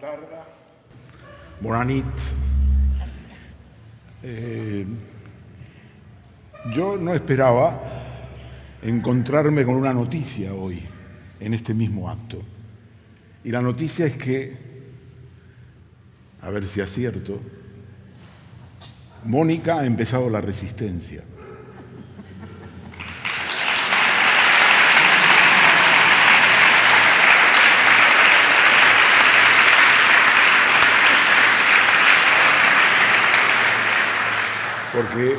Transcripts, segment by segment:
tarda. Bona nit. Yo no esperaba encontrarme con una noticia hoy, en este mismo acto. Y la noticia es que, a ver si acierto, Mónica ha empezado la resistencia. Porque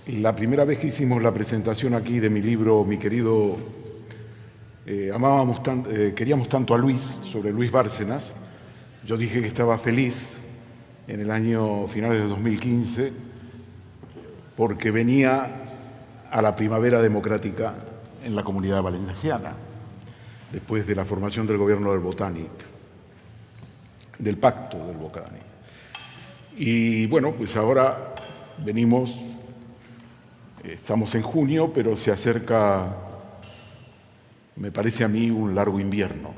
la primera vez que hicimos la presentación aquí de mi libro, mi querido, queríamos tanto a Luis, sobre Luis Bárcenas, yo dije que estaba feliz en el año finales de 2015 porque venía a la primavera democrática en la Comunidad Valenciana, después de la formación del gobierno del Botànic, del pacto del Botànic. Y bueno, pues ahora venimos, estamos en junio, pero se acerca, me parece a mí, un largo invierno,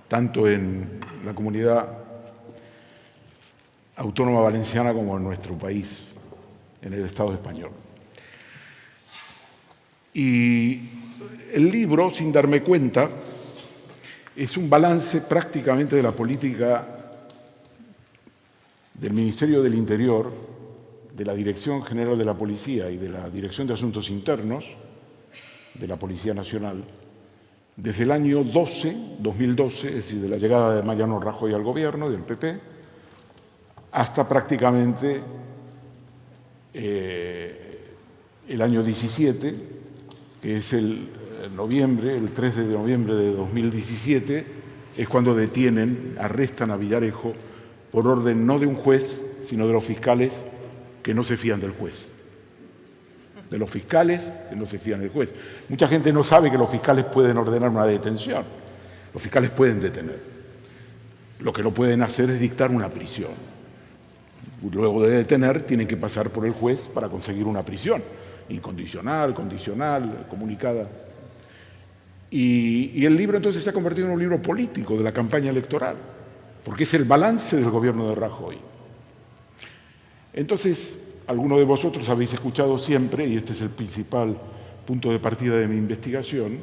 tanto en la Comunidad Autónoma Valenciana como en nuestro país, en el Estado español. Y el libro, sin darme cuenta, es un balance prácticamente de la política del Ministerio del Interior, de la Dirección General de la Policía y de la Dirección de Asuntos Internos de la Policía Nacional, desde el año 2012, es decir, de la llegada de Mariano Rajoy al gobierno, del PP, hasta prácticamente el año 17, que es el 3 de noviembre de 2017, es cuando arrestan a Villarejo por orden no de un juez, sino de los fiscales que no se fían del juez. De los fiscales que no se fían del juez. Mucha gente no sabe que los fiscales pueden ordenar una detención. Los fiscales pueden detener. Lo que no pueden hacer es dictar una prisión. Luego de detener, tienen que pasar por el juez para conseguir una prisión. Incondicional, condicional, comunicada. Y el libro entonces se ha convertido en un libro político de la campaña electoral, porque es el balance del gobierno de Rajoy. Entonces, algunos de vosotros habéis escuchado siempre, y este es el principal punto de partida de mi investigación,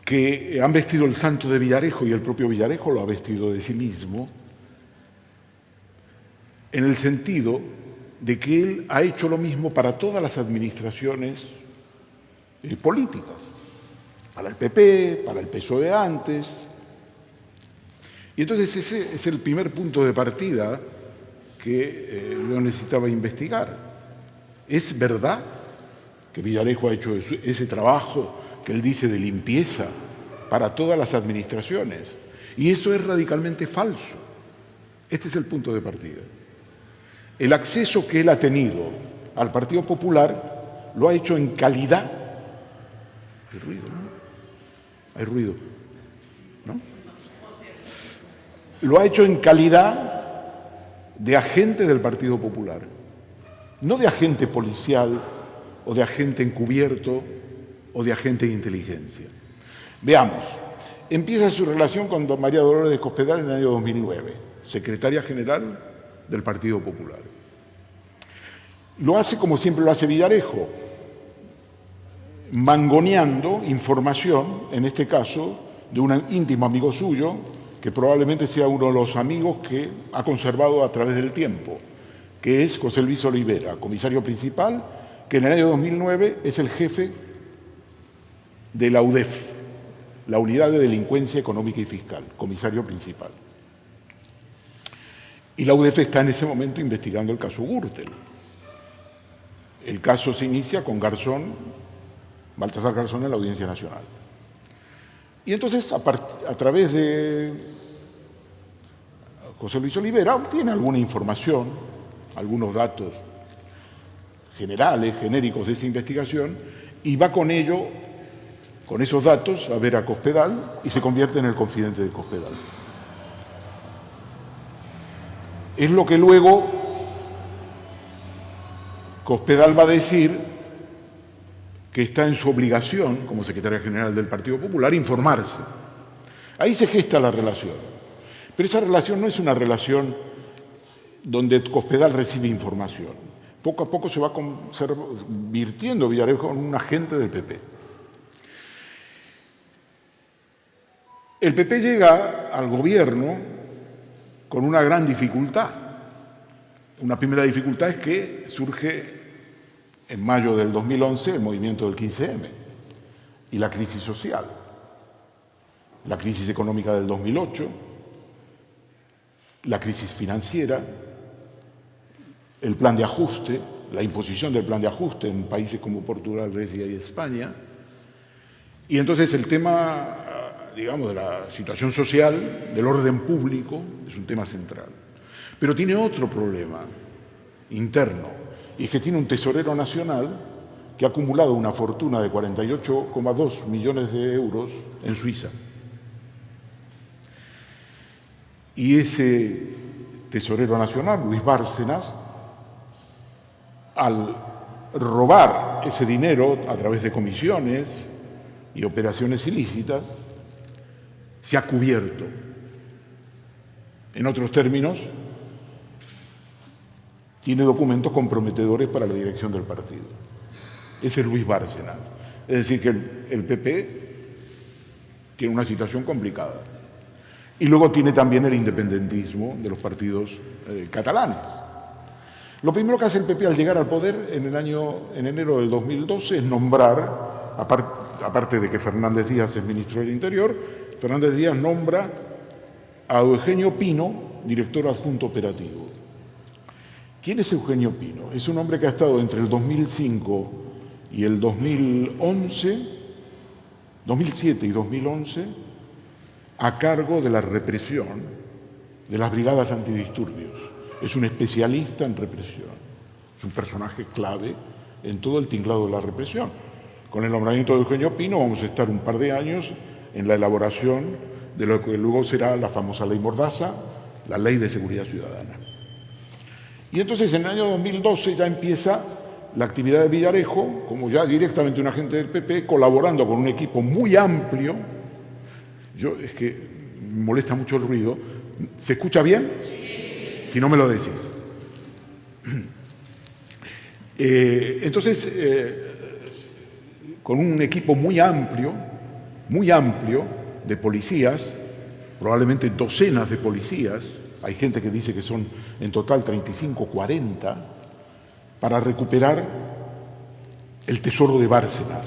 que han vestido el santo de Villarejo, y el propio Villarejo lo ha vestido de sí mismo, en el sentido de que él ha hecho lo mismo para todas las administraciones políticas, para el PP, para el PSOE antes. Y entonces ese es el primer punto de partida que yo necesitaba investigar. ¿Es verdad que Villarejo ha hecho ese trabajo que él dice de limpieza para todas las administraciones? Y eso es radicalmente falso. Este es el punto de partida. El acceso que él ha tenido al Partido Popular lo ha hecho en calidad. Hay ruido, ¿no? Hay ruido, ¿no? Lo ha hecho en calidad de agente del Partido Popular, no de agente policial o de agente encubierto o de agente de inteligencia. Veamos, empieza su relación con María Dolores de Cospedal en el año 2009, secretaria general del Partido Popular. Lo hace como siempre lo hace Villarejo, mangoneando información, en este caso, de un íntimo amigo suyo, que probablemente sea uno de los amigos que ha conservado a través del tiempo, que es José Luis Olivera, comisario principal, que en el año 2009 es el jefe de la UDEF, la Unidad de Delincuencia Económica y Fiscal, comisario principal. Y la UDEF está en ese momento investigando el caso Gürtel. El caso se inicia con Baltasar Garzón en la Audiencia Nacional. Y entonces, a través de José Luis Olivera, obtiene alguna información, algunos datos generales, genéricos de esa investigación, y va con ello, con esos datos, a ver a Cospedal y se convierte en el confidente de Cospedal. Es lo que luego Cospedal va a decir que está en su obligación, como secretaria general del Partido Popular, informarse. Ahí se gesta la relación. Pero esa relación no es una relación donde Cospedal recibe información. Poco a poco se va convirtiendo Villarejo en un agente del PP. El PP llega al gobierno con una gran dificultad. Una primera dificultad es que surge en mayo del 2011 el movimiento del 15M y la crisis social, la crisis económica del 2008, la crisis financiera, el plan de ajuste, la imposición del plan de ajuste en países como Portugal, Grecia y España. Y entonces el tema, digamos, de la situación social, del orden público, es un tema central. Pero tiene otro problema interno, y es que tiene un tesorero nacional que ha acumulado una fortuna de 48,2 millones de euros en Suiza. Y ese tesorero nacional, Luis Bárcenas, al robar ese dinero a través de comisiones y operaciones ilícitas, se ha cubierto. En otros términos, tiene documentos comprometedores para la dirección del partido. Ese es Luis Bárcenas. Es decir, que el PP tiene una situación complicada. Y luego tiene también el independentismo de los partidos catalanes. Lo primero que hace el PP al llegar al poder en enero del 2012 es nombrar, aparte de que Fernández Díaz es ministro del Interior, Fernández Díaz nombra a Eugenio Pino, director adjunto operativo. ¿Quién es Eugenio Pino? Es un hombre que ha estado entre el 2005 y el 2011, 2007 y 2011, a cargo de la represión de las brigadas antidisturbios. Es un especialista en represión. Es un personaje clave en todo el tinglado de la represión. Con el nombramiento de Eugenio Pino vamos a estar un par de años en la elaboración de lo que luego será la famosa Ley Mordaza, la Ley de Seguridad Ciudadana. Y entonces en el año 2012 ya empieza la actividad de Villarejo, como ya directamente un agente del PP, colaborando con un equipo muy amplio. Es que me molesta mucho el ruido. ¿Se escucha bien? Si no me lo decís. Entonces, con un equipo muy amplio de policías, probablemente docenas de policías, hay gente que dice que son en total 35, 40, para recuperar el tesoro de Bárcenas.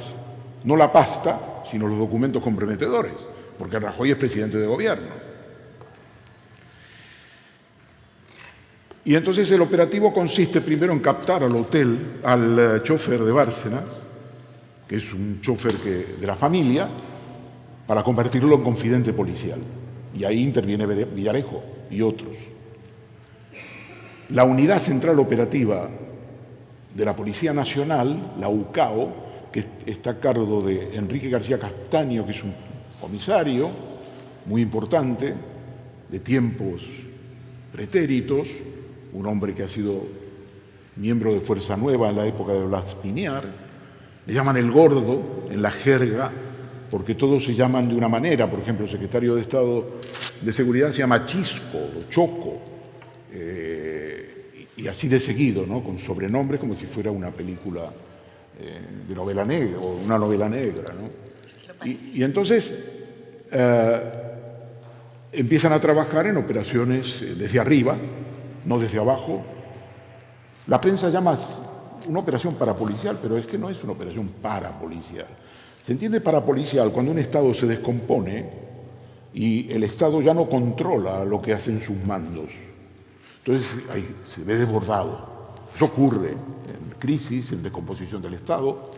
No la pasta, sino los documentos comprometedores, porque Rajoy es presidente de gobierno. Y entonces el operativo consiste primero en captar al chofer de Bárcenas, que es un chofer de la familia, para convertirlo en confidente policial. Y ahí interviene Villarejo y otros. La Unidad Central Operativa de la Policía Nacional, la UCAO, que está a cargo de Enrique García Castaño, que es un comisario muy importante, de tiempos pretéritos, un hombre que ha sido miembro de Fuerza Nueva en la época de Blas Piñar, le llaman el Gordo en la jerga, porque todos se llaman de una manera. Por ejemplo, el secretario de Estado de Seguridad se llama Chisco o Choco, y así de seguido, ¿no? Con sobrenombres como si fuera una película de novela negra o una novela negra, ¿no? Y entonces empiezan a trabajar en operaciones desde arriba, no desde abajo. La prensa llama una operación parapolicial, pero es que no es una operación parapolicial. Se entiende parapolicial cuando un Estado se descompone y el Estado ya no controla lo que hacen sus mandos. Entonces ahí se ve desbordado. Eso ocurre en crisis, en descomposición del Estado,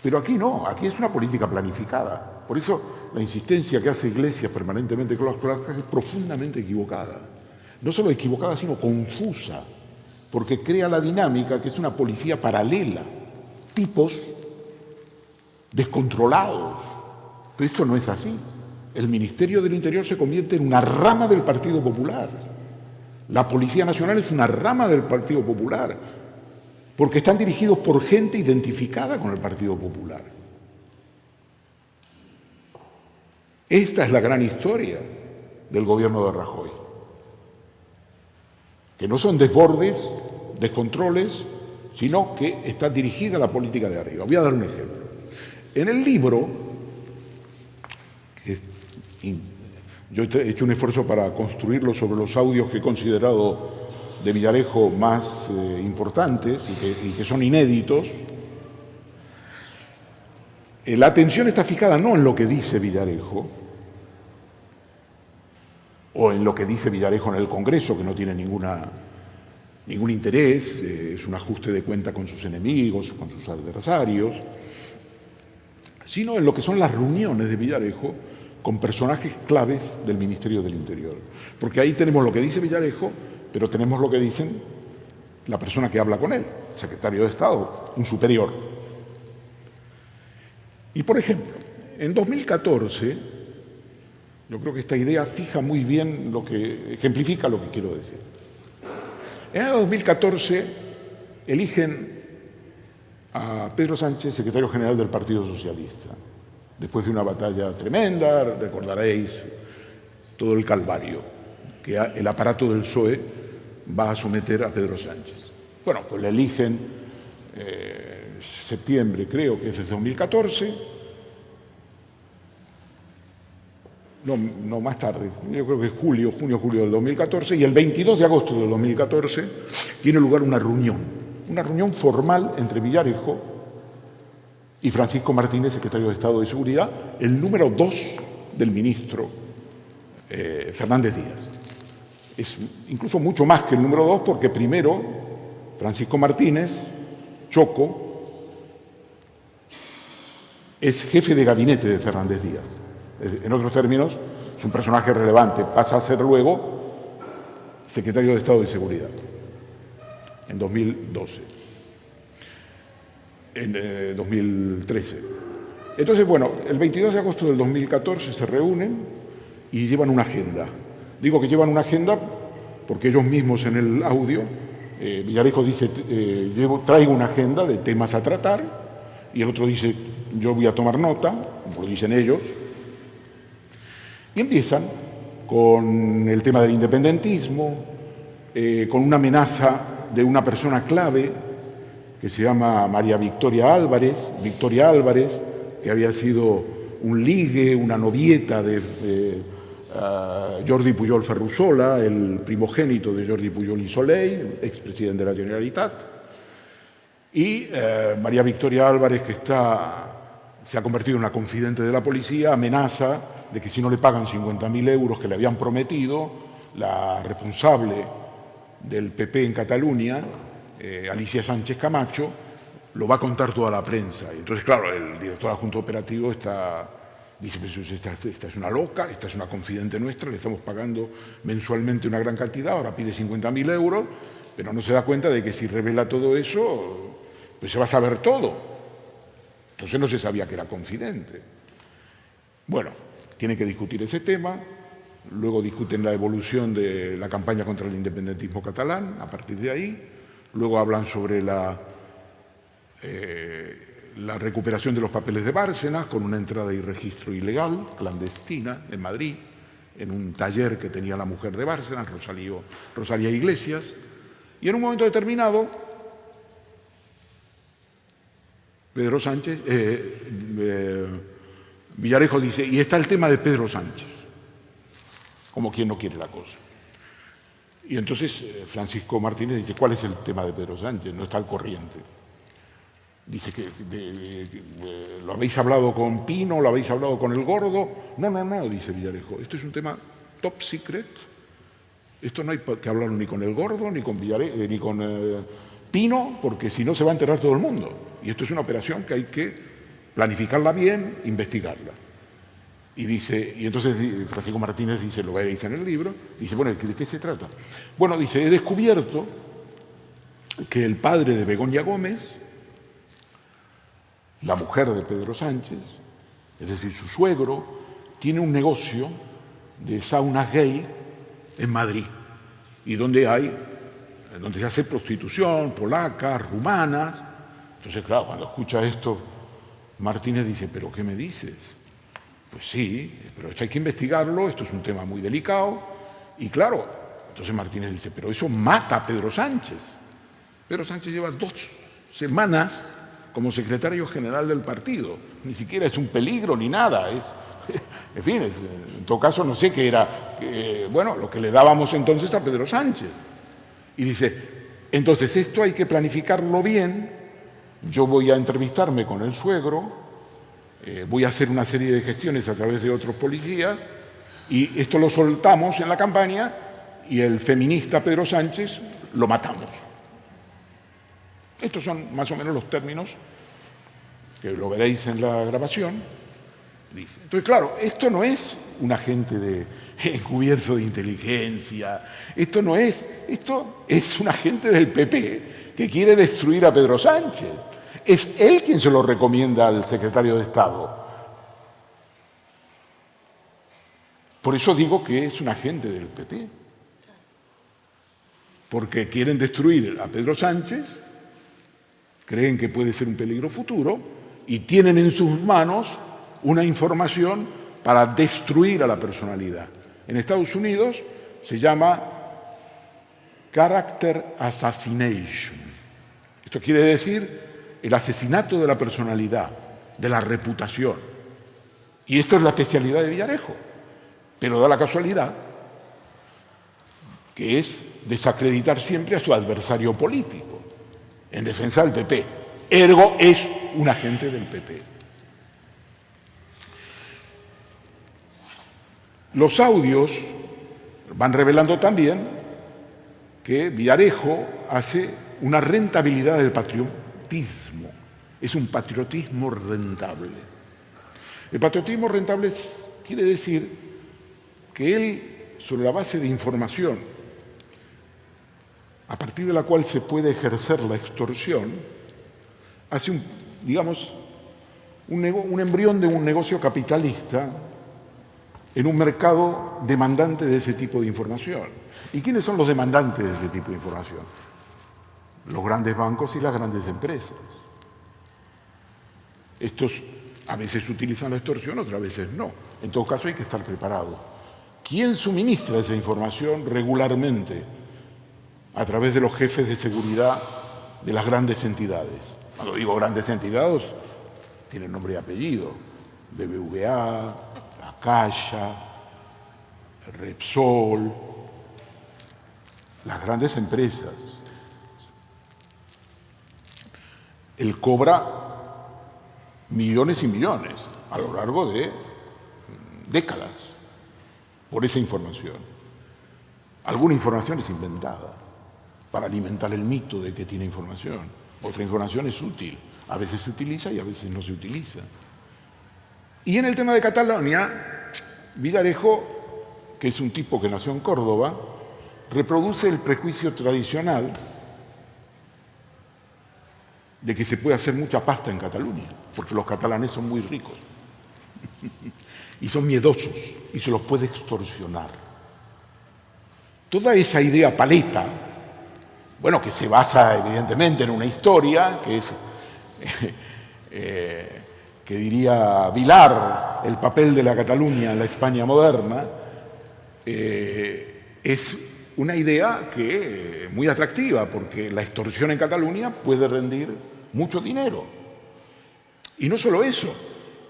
pero aquí no, aquí es una política planificada. Por eso la insistencia que hace Iglesias permanentemente con las placas es profundamente equivocada. No solo equivocada, sino confusa, porque crea la dinámica que es una policía paralela, tipos descontrolados. Pero esto no es así. El Ministerio del Interior se convierte en una rama del Partido Popular. La Policía Nacional es una rama del Partido Popular. porque están dirigidos por gente identificada con el Partido Popular. Esta es la gran historia del gobierno de Rajoy, que no son desbordes, descontroles, sino que está dirigida la política de arriba. Voy a dar un ejemplo. En el libro, yo he hecho un esfuerzo para construirlo sobre los audios que he considerado de Villarejo más importantes y que son inéditos. La atención está fijada no en lo que dice Villarejo o en lo que dice Villarejo en el Congreso, que no tiene ningún interés, es un ajuste de cuenta con sus enemigos, con sus adversarios, sino en lo que son las reuniones de Villarejo con personajes claves del Ministerio del Interior. Porque ahí tenemos lo que dice Villarejo, pero tenemos lo que dicen la persona que habla con él, el secretario de Estado, un superior. Y, por ejemplo, en 2014, yo creo que esta idea fija muy bien ejemplifica lo que quiero decir. En el 2014 eligen a Pedro Sánchez secretario general del Partido Socialista, después de una batalla tremenda, recordaréis todo el calvario que el aparato del PSOE va a someter a Pedro Sánchez. Bueno, pues le eligen septiembre, creo que es de 2014, no más tarde, yo creo que es junio, julio del 2014, y el 22 de agosto del 2014 tiene lugar una reunión formal entre Villarejo y Francisco Martínez, secretario de Estado de Seguridad, el número 2 del ministro Fernández Díaz. Es incluso mucho más que el número 2 porque primero Francisco Martínez, Choco, es jefe de gabinete de Fernández Díaz. En otros términos, es un personaje relevante. Pasa a ser luego secretario de Estado de Seguridad en 2012, en 2013. Entonces, bueno, el 22 de agosto del 2014 se reúnen y llevan una agenda. Digo que llevan una agenda porque ellos mismos en el audio, Villarejo dice, traigo una agenda de temas a tratar, y el otro dice, yo voy a tomar nota, como lo dicen ellos, y empiezan con el tema del independentismo, con una amenaza de una persona clave que se llama María Victoria Álvarez, que había sido un ligue, una novieta de Jordi Pujol Ferrusola, el primogénito de Jordi Pujol y Soleil, expresidente de la Generalitat, y María Victoria Álvarez, que se ha convertido en una confidente de la policía, amenaza de que si no le pagan 50.000 euros que le habían prometido, la responsable del PP en Cataluña, Alicia Sánchez Camacho, lo va a contar toda la prensa. Y entonces, claro, el director adjunto operativo dice, pues esta es una loca, esta es una confidente nuestra, le estamos pagando mensualmente una gran cantidad, ahora pide 50.000 euros, pero no se da cuenta de que si revela todo eso, pues se va a saber todo. Entonces no se sabía que era confidente. Bueno, tienen que discutir ese tema, luego discuten la evolución de la campaña contra el independentismo catalán, a partir de ahí, luego hablan sobre la recuperación de los papeles de Bárcenas con una entrada y registro ilegal, clandestina, en Madrid, en un taller que tenía la mujer de Bárcenas, Rosalía Iglesias, y en un momento determinado, Pedro Sánchez, Villarejo dice, y está el tema de Pedro Sánchez, como quien no quiere la cosa. Y entonces Francisco Martínez dice, ¿cuál es el tema de Pedro Sánchez? No está al corriente. Dice que lo habéis hablado con Pino, lo habéis hablado con el Gordo. No, dice Villarejo, esto es un tema top secret. Esto no hay que hablarlo ni con el Gordo, ni con Pino, porque si no se va a enterar todo el mundo. Y esto es una operación que hay que planificarla bien, investigarla. Y entonces Francisco Martínez dice, lo veis en el libro, dice, bueno, ¿de qué se trata? Bueno, dice, he descubierto que el padre de Begoña Gómez, la mujer de Pedro Sánchez, es decir, su suegro, tiene un negocio de saunas gay en Madrid, y donde hay donde se hace prostitución, polacas, rumanas. Entonces, claro, cuando escucha esto, Martínez dice, ¿pero qué me dices? Pues sí, pero esto hay que investigarlo, esto es un tema muy delicado. Y claro, entonces Martínez dice, pero eso mata a Pedro Sánchez. Pedro Sánchez lleva 2 semanas como secretario general del partido. Ni siquiera es un peligro ni nada. En fin, en todo caso no sé qué era, bueno, lo que le dábamos entonces a Pedro Sánchez. Y dice, entonces esto hay que planificarlo bien, yo voy a entrevistarme con el suegro, voy a hacer una serie de gestiones a través de otros policías, y esto lo soltamos en la campaña y el feminista Pedro Sánchez lo matamos. Estos son más o menos los términos, que lo veréis en la grabación. Dice. Entonces, claro, esto no es un agente encubierto de inteligencia, esto es un agente del PP que quiere destruir a Pedro Sánchez. Es él quien se lo recomienda al secretario de Estado. Por eso digo que es un agente del PP. Porque quieren destruir a Pedro Sánchez, creen que puede ser un peligro futuro y tienen en sus manos una información para destruir a la personalidad. En Estados Unidos se llama character assassination. Esto quiere decir el asesinato de la personalidad, de la reputación. Y esto es la especialidad de Villarejo. Pero da la casualidad que es desacreditar siempre a su adversario político, en defensa del PP. Ergo es un agente del PP. Los audios van revelando también que Villarejo hace una rentabilidad del patriotismo. Es un patriotismo rentable. El patriotismo rentable quiere decir que él, sobre la base de información, a partir de la cual se puede ejercer la extorsión, hace un embrión de un negocio capitalista en un mercado demandante de ese tipo de información. ¿Y quiénes son los demandantes de ese tipo de información? Los grandes bancos y las grandes empresas. Estos a veces utilizan la extorsión, otras veces no. En todo caso hay que estar preparado. ¿Quién suministra esa información regularmente? A través de los jefes de seguridad de las grandes entidades. Cuando digo grandes entidades, tienen nombre y apellido. BBVA, La Caixa, Repsol, las grandes empresas. Él cobra millones y millones a lo largo de décadas por esa información. Alguna información es inventada para alimentar el mito de que tiene información. Otra información es útil. A veces se utiliza y a veces no se utiliza. Y en el tema de Cataluña, Villarejo, que es un tipo que nació en Córdoba, reproduce el prejuicio tradicional de que se puede hacer mucha pasta en Cataluña, porque los catalanes son muy ricos y son miedosos y se los puede extorsionar. Toda esa idea paleta, bueno, que se basa evidentemente en una historia, que es, que diría Vilar, el papel de la Cataluña en la España moderna, es una idea que muy atractiva, porque la extorsión en Cataluña puede rendir mucho dinero. Y no solo eso,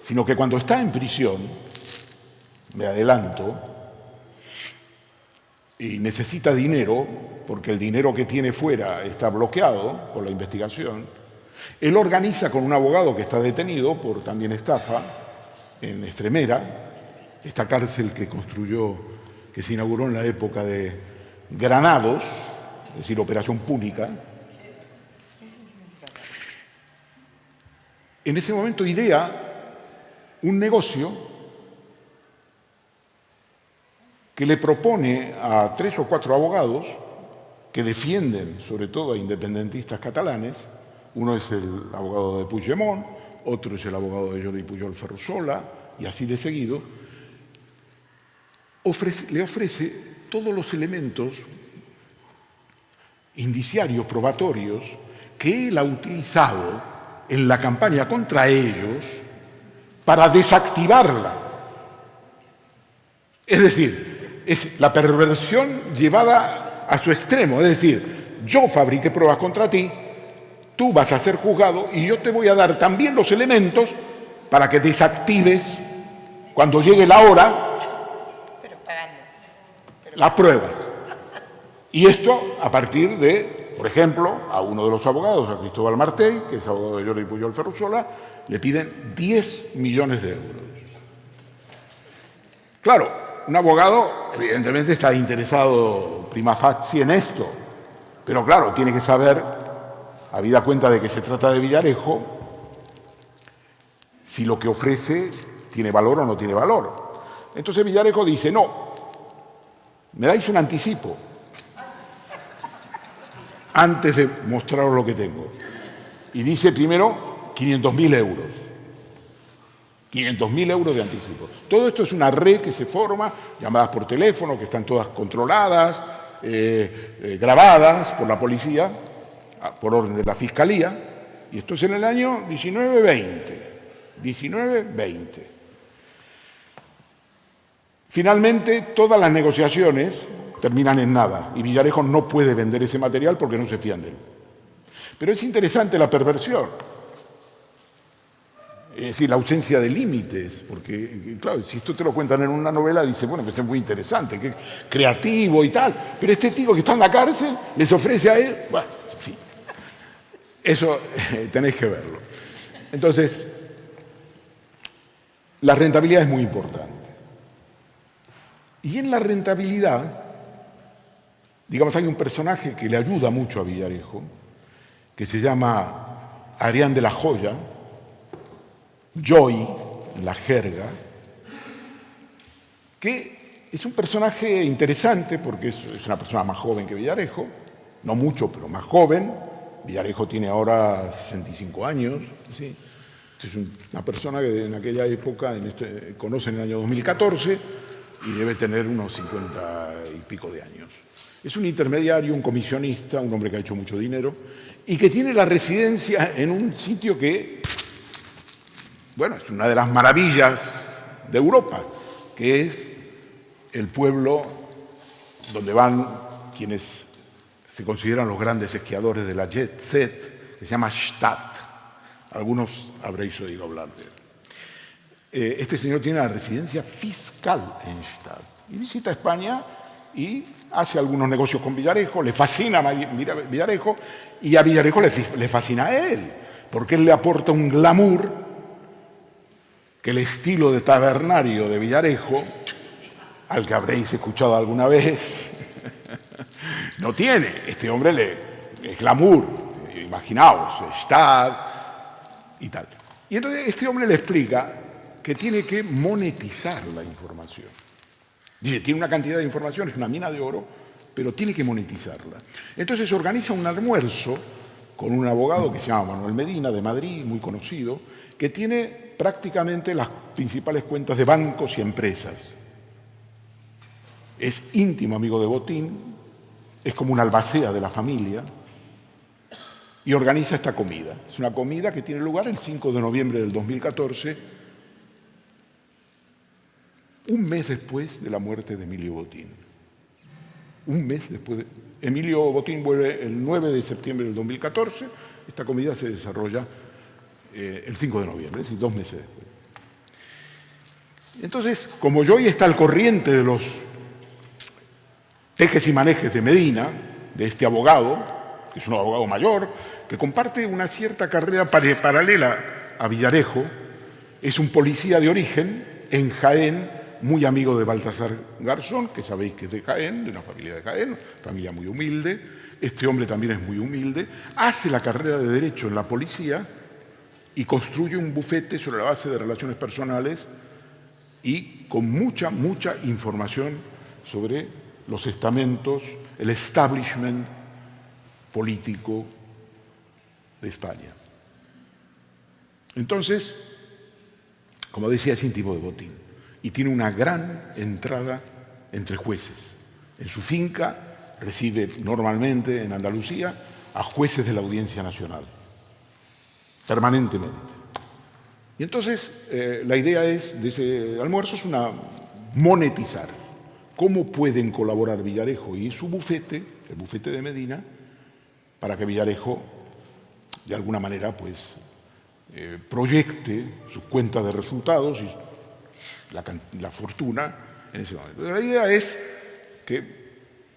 sino que cuando está en prisión, me adelanto, y necesita dinero, porque el dinero que tiene fuera está bloqueado por la investigación, él organiza con un abogado que está detenido por también estafa en Extremera, esta cárcel que construyó, que se inauguró en la época de Granados, es decir, Operación Púnica. En ese momento idea un negocio que le propone a 3 o 4 abogados que defienden sobre todo a independentistas catalanes. Uno es el abogado de Puigdemont, otro es el abogado de Jordi Pujol Ferrusola, y así de seguido. Le ofrece todos los elementos indiciarios probatorios que él ha utilizado en la campaña contra ellos para desactivarla. Es decir, es la perversión llevada a su extremo. Es decir, yo fabriqué pruebas contra ti, tú vas a ser juzgado y yo te voy a dar también los elementos para que desactives, cuando llegue la hora, las pruebas. Y esto a partir de, por ejemplo, a uno de los abogados, a Cristóbal Martell, que es abogado de Jordi Pujol Ferrusola, le piden 10 millones de euros. Claro, un abogado evidentemente está interesado prima facie en esto, pero claro, tiene que saber, habida cuenta de que se trata de Villarejo, si lo que ofrece tiene valor o no tiene valor. Entonces Villarejo dice, no, me dais un anticipo antes de mostraros lo que tengo. Y dice primero 500.000 euros. 500.000 euros de anticipo. Todo esto es una red que se forma, llamadas por teléfono, que están todas controladas, grabadas por la policía, por orden de la Fiscalía, y esto es en el año 19-20. Finalmente, todas las negociaciones terminan en nada, y Villarejo no puede vender ese material porque no se fían de él. Pero es interesante la perversión. Es decir, la ausencia de límites, porque, claro, si esto te lo cuentan en una novela, dice, bueno, que es muy interesante, que creativo y tal, pero este tipo que está en la cárcel les ofrece a él, bueno, sí, eso tenéis que verlo. Entonces, la rentabilidad es muy importante. Y en la rentabilidad, digamos, hay un personaje que le ayuda mucho a Villarejo, que se llama Adrián de la Joya, Joy, la jerga, que es un personaje interesante porque es una persona más joven que Villarejo, no mucho, pero más joven. Villarejo tiene ahora 65 años, ¿sí? Es una persona que en aquella época, conoce en el año 2014 y debe tener unos 50 y pico de años. Es un intermediario, un comisionista, un hombre que ha hecho mucho dinero y que tiene la residencia en un sitio que, bueno, es una de las maravillas de Europa, que es el pueblo donde van quienes se consideran los grandes esquiadores de la jet set, que se llama Stad. Algunos habréis oído hablar de él. Este señor tiene la residencia fiscal en Stad y visita España y hace algunos negocios con Villarejo, le fascina a Villarejo y a Villarejo le fascina a él, porque él le aporta un glamour que el estilo de tabernario de Villarejo, al que habréis escuchado alguna vez, no tiene. Este hombre es glamour, imaginaos, Stad y tal. Y entonces este hombre le explica que tiene que monetizar la información. Dice, tiene una cantidad de información, es una mina de oro, pero tiene que monetizarla. Entonces organiza un almuerzo con un abogado que se llama Manuel Medina, de Madrid, muy conocido, que tiene prácticamente las principales cuentas de bancos y empresas. Es íntimo amigo de Botín, es como una albacea de la familia, y organiza esta comida. Es una comida que tiene lugar el 5 de noviembre del 2014, un mes después de la muerte de Emilio Botín. Un mes después. Emilio Botín vuelve el 9 de septiembre del 2014, esta comida se desarrolla el 5 de noviembre, es decir, 2 meses después. Entonces, como Joy está al corriente de los tejes y manejes de Medina, de este abogado, que es un abogado mayor, que comparte una cierta carrera paralela a Villarejo, es un policía de origen en Jaén, muy amigo de Baltasar Garzón, que sabéis que es de Jaén, de una familia de Jaén, familia muy humilde. Este hombre también es muy humilde. Hace la carrera de Derecho en la policía y construye un bufete sobre la base de relaciones personales y con mucha información sobre los estamentos, el establishment político de España. Entonces, como decía, es íntimo de Botín y tiene una gran entrada entre jueces. En su finca recibe normalmente en Andalucía a jueces de la Audiencia Nacional, permanentemente. Y entonces la idea de ese almuerzo es monetizar. ¿Cómo pueden colaborar Villarejo y su bufete, el bufete de Medina, para que Villarejo, de alguna manera, pues, proyecte sus cuentas de resultados y la fortuna en ese momento? La idea es que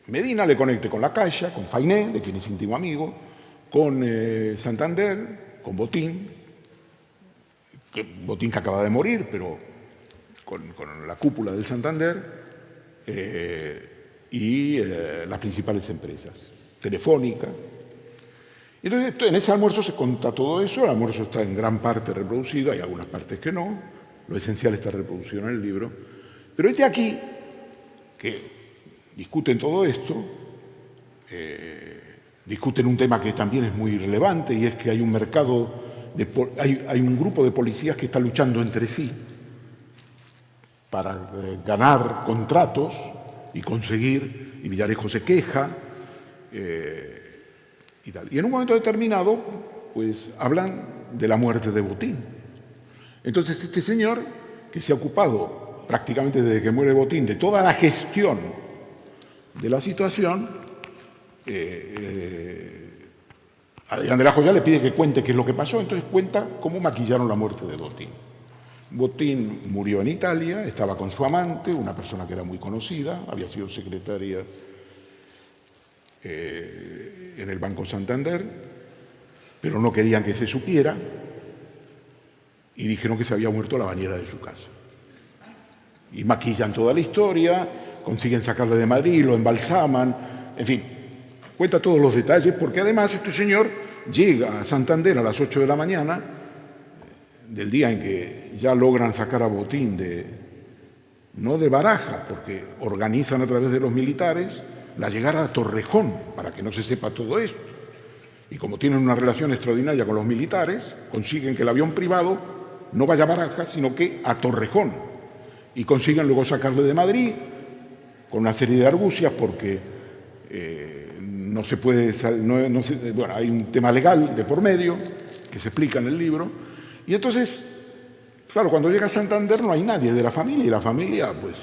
Medina le conecte con La Caixa, con Fainé, de quien es íntimo amigo, con Santander, con Botín, Botín que acaba de morir, pero con la cúpula del Santander, y las principales empresas, Telefónica. Entonces, en ese almuerzo se cuenta todo eso. El almuerzo está en gran parte reproducido, hay algunas partes que no, lo esencial está reproducido en el libro, pero este aquí, que discuten todo esto, discuten un tema que también es muy relevante, y es que hay un mercado, hay un grupo de policías que está luchando entre sí para ganar contratos y conseguir, y Villarejo se queja, y tal. Y en un momento determinado, pues hablan de la muerte de Botín. Entonces este señor, que se ha ocupado prácticamente desde que muere Botín de toda la gestión de la situación, Adrián de la Joya le pide que cuente qué es lo que pasó. Entonces cuenta cómo maquillaron la muerte de Botín. Botín murió en Italia, estaba con su amante, una persona que era muy conocida, había sido secretaria en el Banco Santander, pero no querían que se supiera y dijeron que se había muerto en la bañera de su casa. Y maquillan toda la historia, consiguen sacarle de Madrid, lo embalsaman, en fin, cuenta todos los detalles, porque además este señor llega a Santander a las 8 de la mañana, del día en que ya logran sacar a Botín no de Barajas, porque organizan a través de los militares la llegada a Torrejón, para que no se sepa todo esto. Y como tienen una relación extraordinaria con los militares, consiguen que el avión privado no vaya a Barajas, sino que a Torrejón. Y consiguen luego sacarle de Madrid, con una serie de argucias, porque no se puede, bueno, hay un tema legal de por medio, que se explica en el libro. Y entonces, claro, cuando llega a Santander no hay nadie de la familia, y la familia, pues,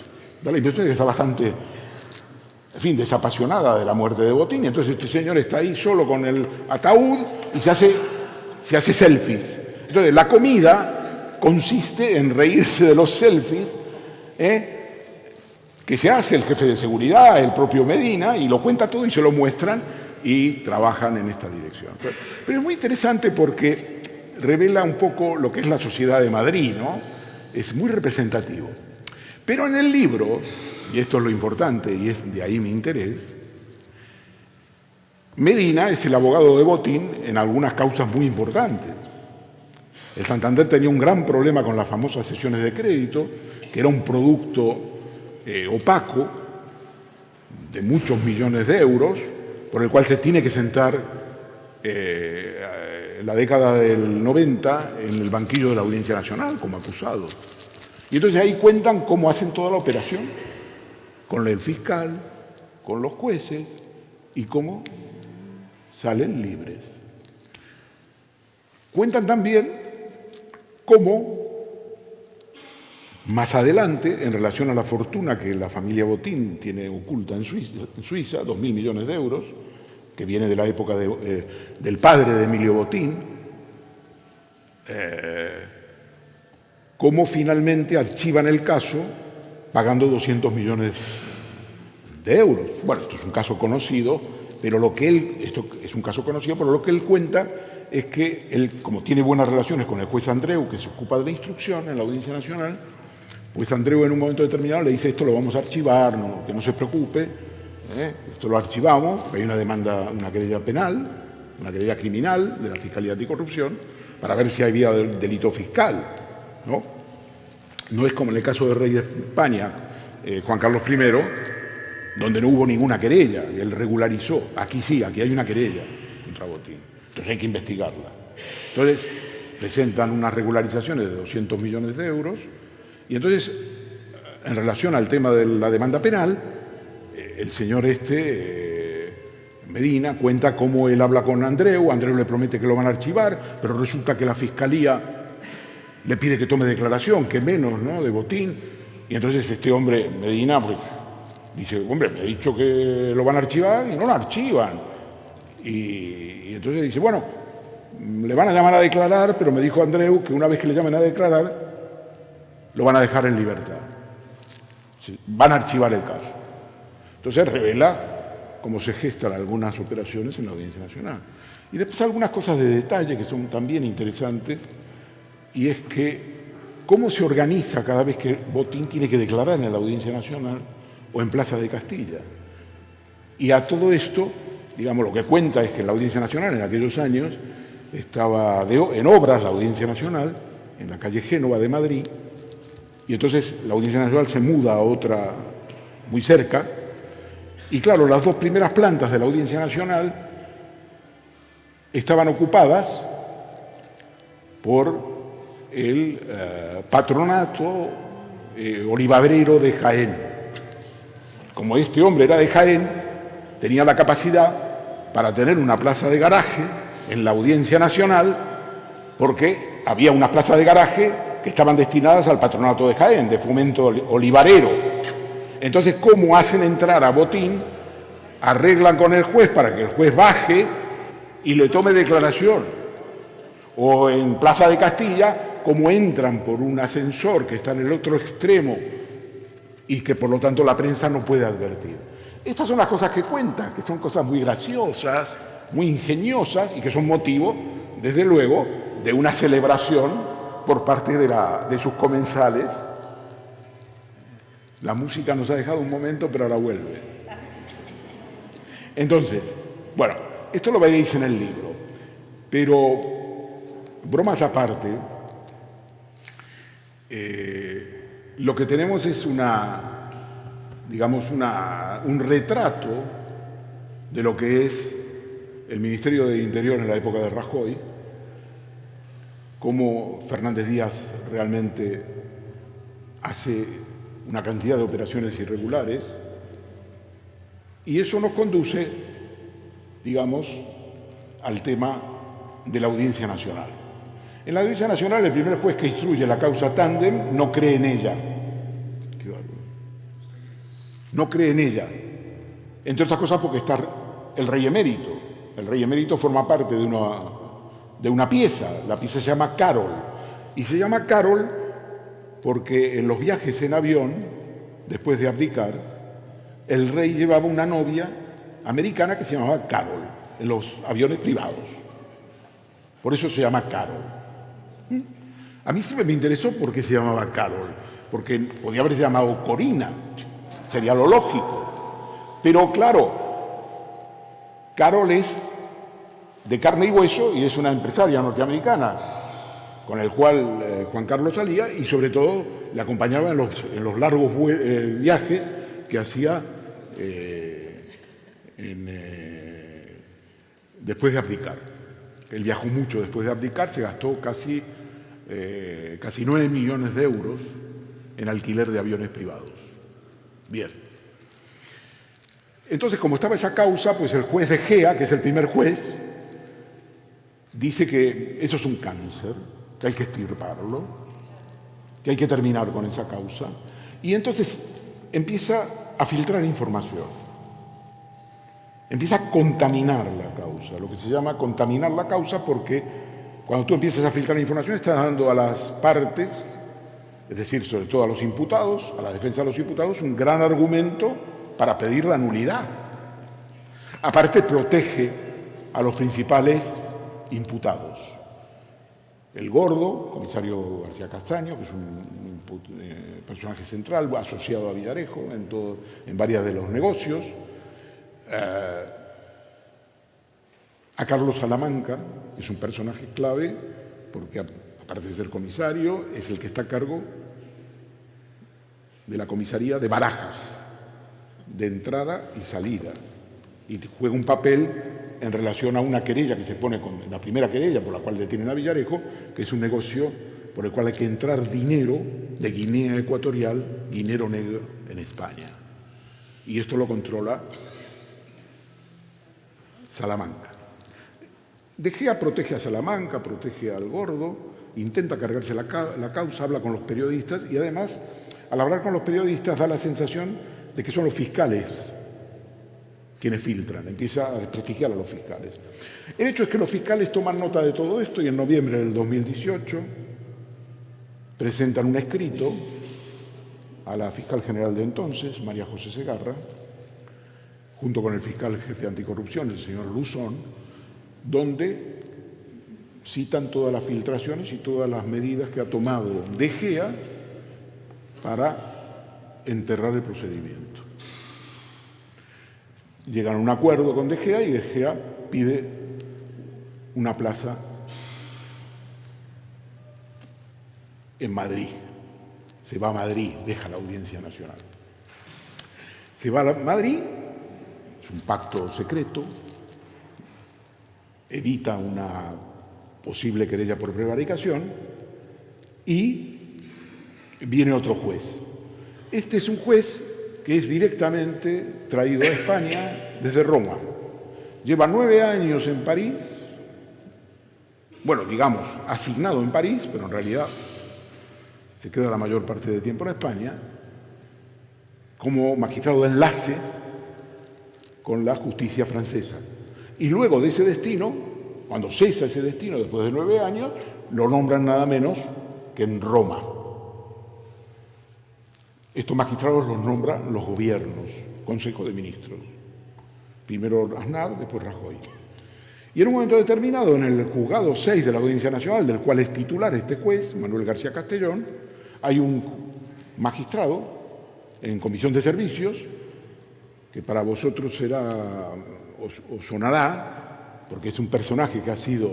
da la impresión de que está bastante, en fin, desapasionada de la muerte de Botín. Y entonces este señor está ahí solo con el ataúd y se hace selfies. Entonces, la comida consiste en reírse de los selfies, que se hace el jefe de seguridad, el propio Medina, y lo cuenta todo y se lo muestran y trabajan en esta dirección. Pero es muy interesante porque revela un poco lo que es la sociedad de Madrid, ¿no? Es muy representativo. Pero en el libro, y esto es lo importante y es de ahí mi interés, Medina es el abogado de Botín en algunas causas muy importantes. El Santander tenía un gran problema con las famosas cesiones de crédito, que era un producto opaco de muchos millones de euros, por el cual se tiene que sentar en la década del 90 en el banquillo de la Audiencia Nacional como acusado. Y entonces ahí cuentan cómo hacen toda la operación, con el fiscal, con los jueces, y cómo salen libres. Cuentan también cómo, más adelante, en relación a la fortuna que la familia Botín tiene oculta en Suiza, 2.000 millones de euros, que viene de la época del padre de Emilio Botín, cómo finalmente archivan el caso pagando 200 millones de euros. Bueno, esto es un caso conocido, pero esto es un caso conocido, pero lo que él cuenta es que él, como tiene buenas relaciones con el juez Andreu, que se ocupa de la instrucción en la Audiencia Nacional, pues Andreu en un momento determinado le dice: esto lo vamos a archivar, que no se preocupe, esto lo archivamos, porque hay una demanda, una querella penal, una querella criminal de la Fiscalía Anticorrupción, para ver si había delito fiscal, ¿no? No es como en el caso del rey de España, Juan Carlos I, donde no hubo ninguna querella, y él regularizó. Aquí sí, aquí hay una querella contra Botín, entonces hay que investigarla. Entonces presentan unas regularizaciones de 200 millones de euros, y entonces, en relación al tema de la demanda penal, el señor Medina cuenta cómo él habla con Andreu le promete que lo van a archivar, pero resulta que la Fiscalía le pide que tome declaración, que menos, ¿no?, de Botín, y entonces este hombre, Medina, pues, dice, hombre, me ha dicho que lo van a archivar y no lo archivan. Y entonces dice, bueno, le van a llamar a declarar, pero me dijo Andreu que una vez que le llamen a declarar, lo van a dejar en libertad. Van a archivar el caso. Entonces revela cómo se gestan algunas operaciones en la Audiencia Nacional. Y después algunas cosas de detalle que son también interesantes, y es que cómo se organiza cada vez que Botín tiene que declarar en la Audiencia Nacional o en Plaza de Castilla. Y a todo esto, digamos, lo que cuenta es que en la Audiencia Nacional en aquellos años estaba en obras la Audiencia Nacional en la calle Génova de Madrid, y entonces la Audiencia Nacional se muda a otra muy cerca, y claro, las dos primeras plantas de la Audiencia Nacional estaban ocupadas por el patronato olivarero de Jaén. Como este hombre era de Jaén, tenía la capacidad para tener una plaza de garaje en la Audiencia Nacional, porque había unas plazas de garaje que estaban destinadas al patronato de Jaén, de fomento olivarero. Entonces, ¿cómo hacen entrar a Botín? Arreglan con el juez para que el juez baje y le tome declaración. O en Plaza de Castilla, ¿cómo entran por un ascensor que está en el otro extremo y que por lo tanto la prensa no puede advertir? Estas son las cosas que cuentan, que son cosas muy graciosas, muy ingeniosas y que son motivo, desde luego, de una celebración por parte de sus comensales. La música nos ha dejado un momento, pero ahora vuelve. Entonces, bueno, esto lo veréis en el libro, pero bromas aparte, lo que tenemos es un retrato de lo que es el Ministerio del Interior en la época de Rajoy, cómo Fernández Díaz realmente hace una cantidad de operaciones irregulares, y eso nos conduce, digamos, al tema de la Audiencia Nacional. En la Audiencia Nacional, el primer juez que instruye la causa Tándem no cree en ella. Qué bárbaro. No cree en ella. Entre otras cosas porque está el rey emérito. El rey emérito forma parte de una pieza. La pieza se llama Carol. Y se llama Carol porque en los viajes en avión, después de abdicar, el rey llevaba una novia americana que se llamaba Carol, en los aviones privados. Por eso se llama Carol. A mí siempre me interesó por qué se llamaba Carol, porque podía haberse llamado Corina, sería lo lógico. Pero claro, Carol es de carne y hueso y es una empresaria norteamericana, con el cual Juan Carlos salía y sobre todo le acompañaba en los largos viajes que hacía después de abdicar. Él viajó mucho después de abdicar, se gastó casi 9 millones de euros en alquiler de aviones privados. Bien. Entonces, como estaba esa causa, pues el juez de Gea, que es el primer juez, dice que eso es un cáncer, que hay que extirparlo, que hay que terminar con esa causa. Y entonces empieza a filtrar información. Empieza a contaminar la causa, lo que se llama contaminar la causa, porque cuando tú empiezas a filtrar información estás dando a las partes, es decir, sobre todo a los imputados, a la defensa de los imputados, un gran argumento para pedir la nulidad. Aparte, protege a los principales imputados. El Gordo, comisario García Castaño, que es un personaje central, asociado a Villarejo en varios de los negocios. A Carlos Salamanca, que es un personaje clave, porque aparte de ser comisario, es el que está a cargo de la comisaría de Barajas, de entrada y salida, y juega un papel en relación a una querella que se pone con la primera querella por la cual detienen a Villarejo, que es un negocio por el cual hay que entrar dinero de Guinea Ecuatorial, dinero negro, en España. Y esto lo controla Salamanca. De Gea protege a Salamanca, protege al Gordo, intenta cargarse la causa, habla con los periodistas y además, al hablar con los periodistas, da la sensación de que son los fiscales quienes filtran, empieza a desprestigiar a los fiscales. El hecho es que los fiscales toman nota de todo esto y en noviembre del 2018 presentan un escrito a la fiscal general de entonces, María José Segarra, junto con el fiscal jefe anticorrupción, el señor Luzón, donde citan todas las filtraciones y todas las medidas que ha tomado De Gea para enterrar el procedimiento. Llegan a un acuerdo con De Gea y De Gea pide una plaza en Madrid. Se va a Madrid, deja la Audiencia Nacional. Se va a Madrid, es un pacto secreto, evita una posible querella por prevaricación y viene otro juez. Este es un juez que es directamente traído a España desde Roma. Lleva 9 años en París, bueno, digamos, asignado en París, pero en realidad se queda la mayor parte del tiempo en España, como magistrado de enlace con la justicia francesa. Y luego de ese destino, cuando cesa ese destino después de 9 años, lo nombran nada menos que en Roma. Estos magistrados los nombran los gobiernos, Consejo de Ministros. Primero Aznar, después Rajoy. Y en un momento determinado, en el juzgado 6 de la Audiencia Nacional, del cual es titular este juez, Manuel García Castellón, hay un magistrado en comisión de servicios, que para vosotros será, os sonará, porque es un personaje que ha sido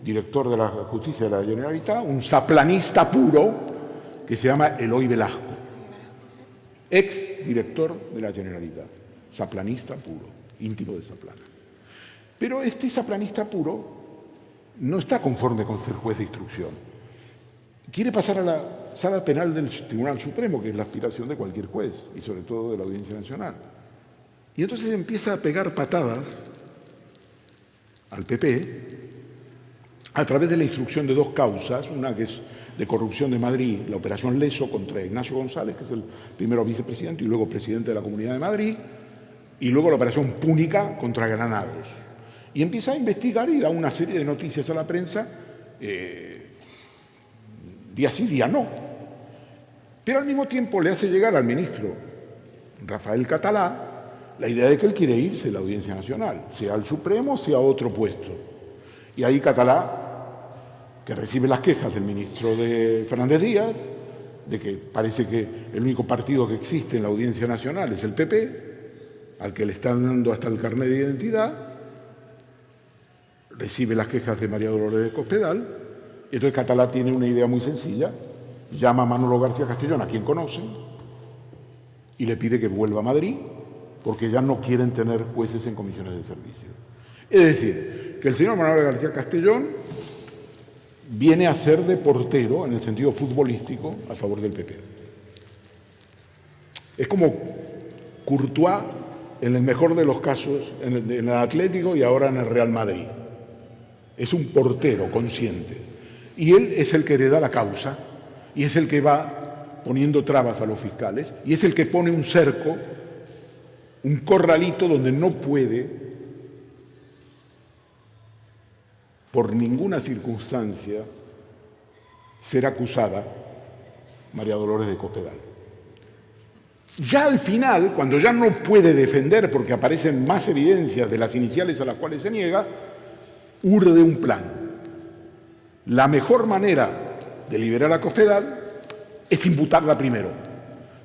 director de la Justicia de la Generalitat, un zaplanista puro, que se llama Eloy Velasco, ex director de la Generalitat, zaplanista puro, íntimo de Zaplana. Pero este zaplanista puro no está conforme con ser juez de instrucción. Quiere pasar a la sala penal del Tribunal Supremo, que es la aspiración de cualquier juez, y sobre todo de la Audiencia Nacional. Y entonces empieza a pegar patadas al PP a través de la instrucción de 2 causas, una que es de corrupción de Madrid, la operación Leso contra Ignacio González, que es el primero vicepresidente y luego presidente de la Comunidad de Madrid, y luego la operación Púnica contra Granados. Y empieza a investigar y da una serie de noticias a la prensa, día sí, día no. Pero al mismo tiempo le hace llegar al ministro Rafael Catalá la idea de que él quiere irse de la Audiencia Nacional, sea al Supremo, sea a otro puesto. Y ahí Catalá, que recibe las quejas del ministro de Fernández Díaz, de que parece que el único partido que existe en la Audiencia Nacional es el PP, al que le están dando hasta el carnet de identidad, recibe las quejas de María Dolores de Cospedal, y entonces Catalá tiene una idea muy sencilla, llama a Manolo García Castellón, a quien conocen, y le pide que vuelva a Madrid, porque ya no quieren tener jueces en comisiones de servicio. Es decir, que el señor Manolo García Castellón viene a ser de portero, en el sentido futbolístico, a favor del PP. Es como Courtois, en el mejor de los casos, en el Atlético y ahora en el Real Madrid. Es un portero consciente. Y él es el que hereda la causa, y es el que va poniendo trabas a los fiscales, y es el que pone un cerco, un corralito donde no puede, por ninguna circunstancia, ser acusada María Dolores de Cospedal. Ya al final, cuando ya no puede defender porque aparecen más evidencias de las iniciales a las cuales se niega, urde un plan. La mejor manera de liberar a Cospedal es imputarla primero,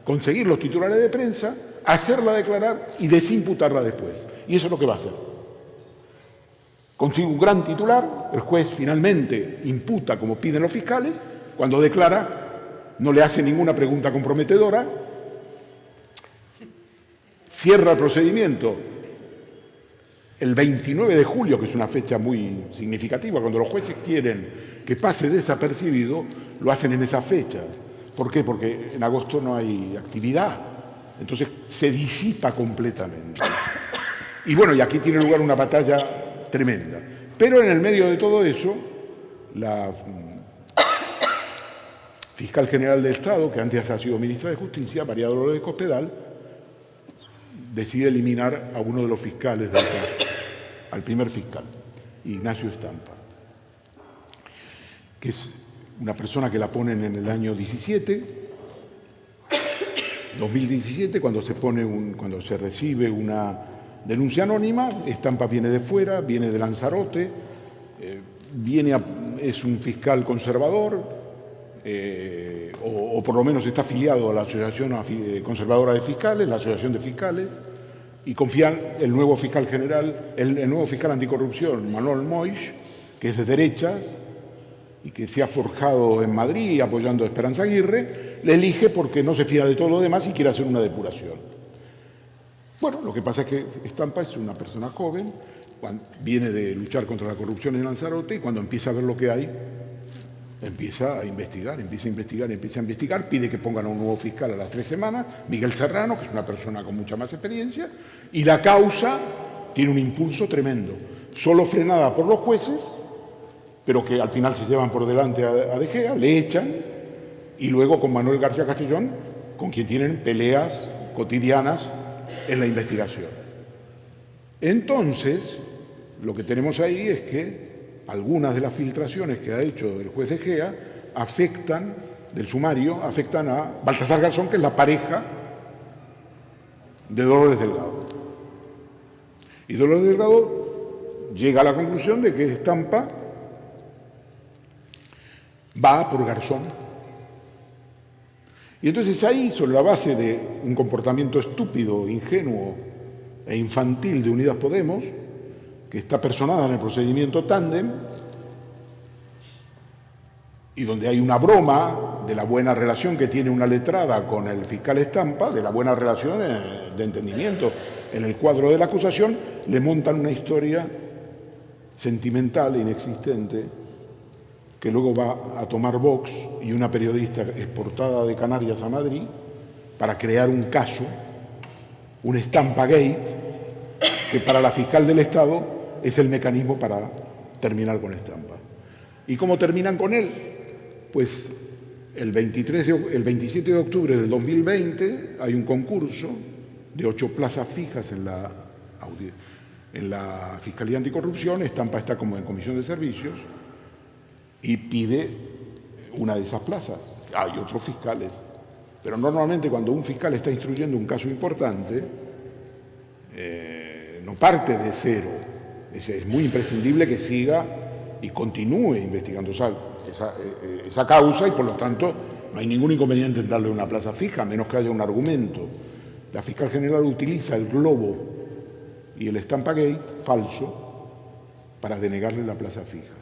conseguir los titulares de prensa, hacerla declarar y desimputarla después. Y eso es lo que va a hacer. Consigue un gran titular, el juez finalmente imputa como piden los fiscales, cuando declara no le hace ninguna pregunta comprometedora, cierra el procedimiento el 29 de julio, que es una fecha muy significativa, cuando los jueces quieren que pase desapercibido, lo hacen en esa fecha. ¿Por qué? Porque en agosto no hay actividad, entonces se disipa completamente. Y bueno, y aquí tiene lugar una batalla tremenda. Pero en el medio de todo eso, la fiscal general del Estado, que antes ha sido ministra de Justicia, María Dolores Cospedal, decide eliminar a uno de los fiscales del caso, al primer fiscal, Ignacio Stampa, que es una persona que la ponen en el año 2017, cuando se recibe una denuncia anónima. Stampa viene de fuera, viene de Lanzarote, es un fiscal conservador, o por lo menos está afiliado a la Asociación Conservadora de Fiscales, la Asociación de Fiscales, y confían el nuevo fiscal general, el nuevo fiscal anticorrupción, Manuel Moix, que es de derechas y que se ha forjado en Madrid apoyando a Esperanza Aguirre, le elige porque no se fía de todo lo demás y quiere hacer una depuración. Bueno, lo que pasa es que Stampa es una persona joven, viene de luchar contra la corrupción en Lanzarote, y cuando empieza a ver lo que hay, empieza a investigar, pide que pongan a un nuevo fiscal a las 3 semanas, Miguel Serrano, que es una persona con mucha más experiencia, y la causa tiene un impulso tremendo, solo frenada por los jueces, pero que al final se llevan por delante a De Gea, le echan, y luego con Manuel García Castellón, con quien tienen peleas cotidianas en la investigación. Entonces, lo que tenemos ahí es que algunas de las filtraciones que ha hecho el juez De Gea del sumario, afectan a Baltasar Garzón, que es la pareja de Dolores Delgado. Y Dolores Delgado llega a la conclusión de que Stampa va por Garzón. Y entonces ahí, sobre la base de un comportamiento estúpido, ingenuo e infantil de Unidas Podemos, que está personada en el procedimiento Tándem, y donde hay una broma de la buena relación que tiene una letrada con el fiscal Stampa, de la buena relación de entendimiento en el cuadro de la acusación, le montan una historia sentimental e inexistente que luego va a tomar Vox y una periodista exportada de Canarias a Madrid para crear un caso, un Stampa Gate, que para la fiscal del Estado es el mecanismo para terminar con Stampa. ¿Y cómo terminan con él? Pues el 27 de octubre del 2020 hay un concurso de 8 plazas fijas en la Fiscalía Anticorrupción. Stampa está como en comisión de servicios y pide una de esas plazas. Hay otros fiscales, pero normalmente cuando un fiscal está instruyendo un caso importante, no parte de cero. Es muy imprescindible que siga y continúe investigando esa causa, y por lo tanto no hay ningún inconveniente en darle una plaza fija, a menos que haya un argumento. La fiscal general utiliza el globo y el Stampa Gate falso para denegarle la plaza fija.